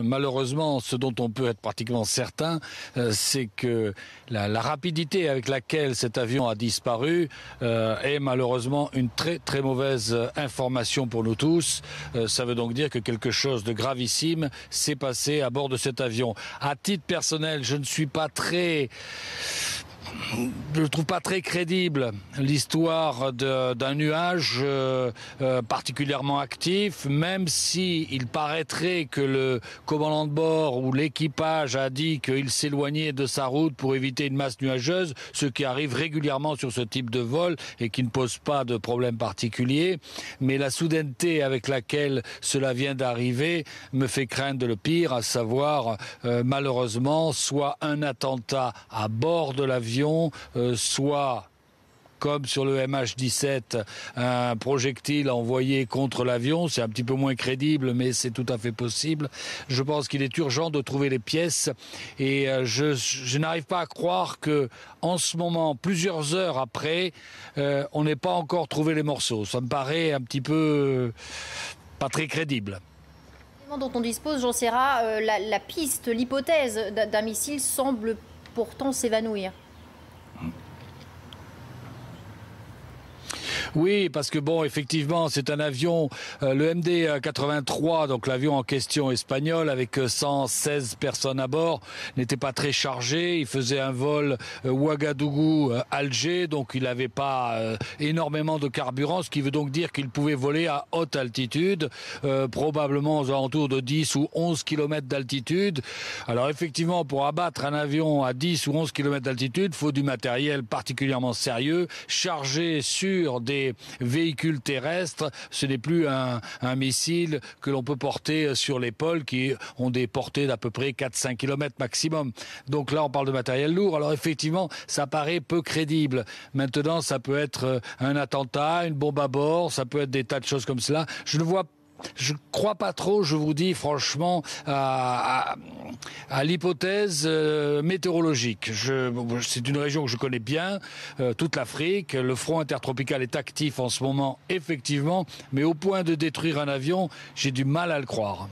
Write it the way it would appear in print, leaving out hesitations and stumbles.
Malheureusement, ce dont on peut être pratiquement certain, c'est que la rapidité avec laquelle cet avion a disparu est malheureusement une très très mauvaise information pour nous tous. Ça veut donc dire que quelque chose de gravissime s'est passé à bord de cet avion. À titre personnel, je ne trouve pas très crédible l'histoire d'un nuage particulièrement actif, même si il paraîtrait que le commandant de bord ou l'équipage a dit qu'il s'éloignait de sa route pour éviter une masse nuageuse, ce qui arrive régulièrement sur ce type de vol et qui ne pose pas de problème particulier. Mais la soudaineté avec laquelle cela vient d'arriver me fait craindre le pire, à savoir malheureusement soit un attentat à bord de l'avion, soit comme sur le MH17, un projectile envoyé contre l'avion. C'est un petit peu moins crédible, mais c'est tout à fait possible. Je pense qu'il est urgent de trouver les pièces et je n'arrive pas à croire que, en ce moment, plusieurs heures après, on n'ait pas encore trouvé les morceaux. Ça me paraît un petit peu pas très crédible. Dont on dispose, Jean Serra, la piste, l'hypothèse d'un missile semble pourtant s'évanouir. Oui, parce que bon, effectivement, c'est un avion, le MD-83, donc l'avion en question espagnol, avec 116 personnes à bord, n'était pas très chargé. Il faisait un vol Ouagadougou-Alger, donc il n'avait pas énormément de carburant, ce qui veut donc dire qu'il pouvait voler à haute altitude, probablement aux alentours de 10 ou 11 km d'altitude. Alors effectivement, pour abattre un avion à 10 ou 11 km d'altitude, il faut du matériel particulièrement sérieux, chargé sur des véhicules terrestres. Ce n'est plus un missile que l'on peut porter sur l'épaule, qui ont des portées d'à peu près 4-5 km maximum. Donc là, on parle de matériel lourd. Alors effectivement, ça paraît peu crédible. Maintenant, ça peut être un attentat, une bombe à bord, ça peut être des tas de choses comme cela. Je ne crois pas trop, je vous dis franchement, à l'hypothèse météorologique. C'est une région que je connais bien, toute l'Afrique. Le front intertropical est actif en ce moment, effectivement, mais au point de détruire un avion, j'ai du mal à le croire.